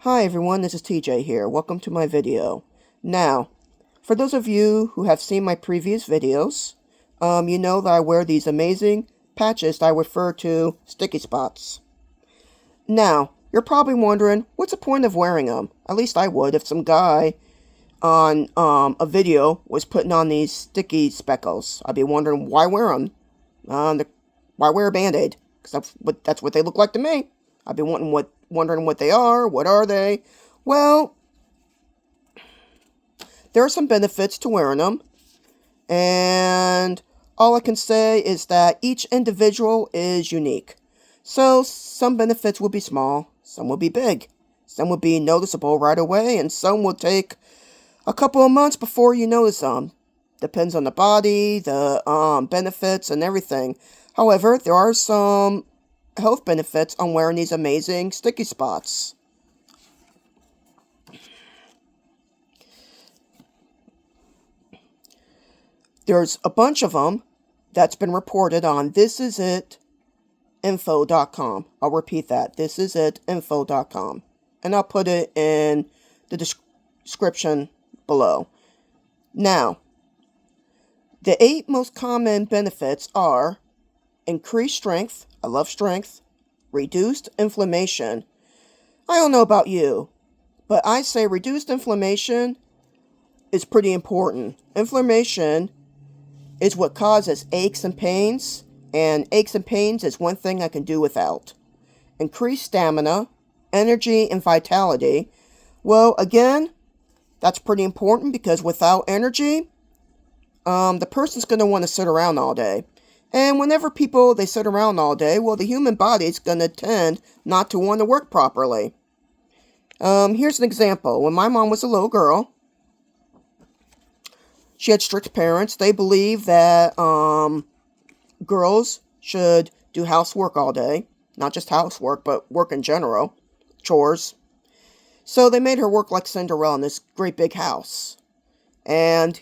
Hi everyone, this is TJ here. Welcome to my video. Now, for those of you who have seen my previous videos, you know that I wear these amazing patches that I refer to sticky spots. Now, you're probably wondering, what's the point of wearing them? At least I would if some guy on a video was putting on these sticky speckles. I'd be wondering, why wear them? Why wear a band-aid? Because that's what they look like to me. I'd be wondering what they are. What are they? Well, there are some benefits to wearing them. And all I can say is that each individual is unique. So some benefits will be small, some will be big. Some will be noticeable right away, and some will take a couple of months before you notice them. Depends on the body, the benefits, and everything. However, there are some health benefits on wearing these amazing sticky spots. There's a bunch of them that's been reported on thisisitinfo.com. I'll repeat that, thisisitinfo.com. And I'll put it in the description below. Now, the 8 most common benefits are increased strength. I love strength. Reduced inflammation. I don't know about you, but I say reduced inflammation is pretty important. Inflammation is what causes aches and pains is one thing I can do without. Increased stamina, energy, and vitality. Well, again, that's pretty important because without energy, the person's going to want to sit around all day. And whenever they sit around all day, well, the human body is going to tend not to want to work properly. Here's an example. When my mom was a little girl, she had strict parents. They believed that girls should do housework all day. Not just housework, but work in general. Chores. So they made her work like Cinderella in this great big house. And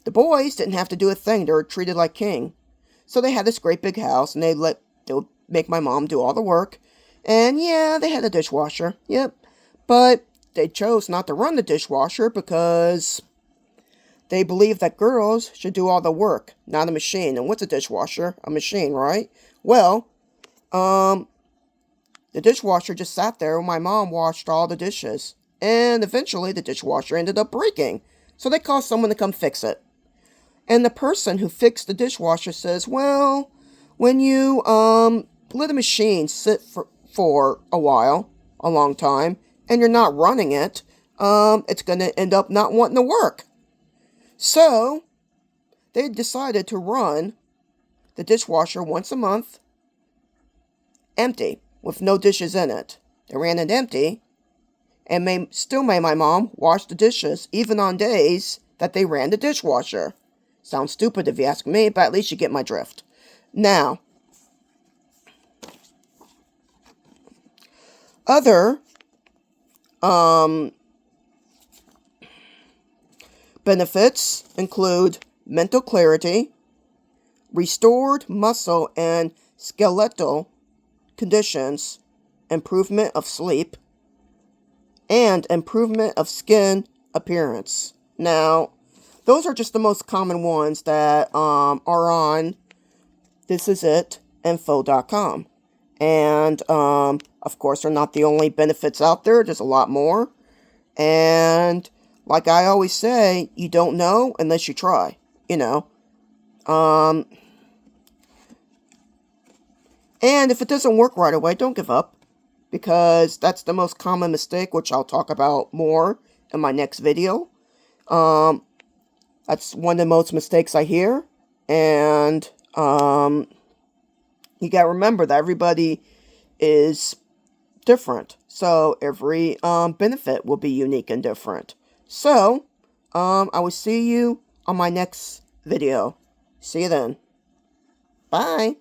the boys didn't have to do a thing. They were treated like king. So they had this great big house, and they would make my mom do all the work. And yeah, they had a dishwasher. Yep. But they chose not to run the dishwasher because they believed that girls should do all the work, not a machine. And what's a dishwasher? A machine, right? Well, the dishwasher just sat there when my mom washed all the dishes. And eventually the dishwasher ended up breaking. So they called someone to come fix it. And the person who fixed the dishwasher says, well, when you let a machine sit for a while, a long time, and you're not running it, it's going to end up not wanting to work. So they decided to run the dishwasher once a month, empty, with no dishes in it. They ran it empty, and still made my mom wash the dishes, even on days that they ran the dishwasher. Sounds stupid if you ask me, but at least you get my drift. Now, other benefits include mental clarity, restored muscle and skeletal conditions, improvement of sleep, and improvement of skin appearance. Now, those are just the most common ones that are on thisisitinfo.com. And, of course, they're not the only benefits out there. There's a lot more. And like I always say, you don't know unless you try, you know. And if it doesn't work right away, don't give up. Because that's the most common mistake, which I'll talk about more in my next video. That's one of the most mistakes I hear. And you gotta remember that everybody is different. So every benefit will be unique and different. So I will see you on my next video. See you then. Bye.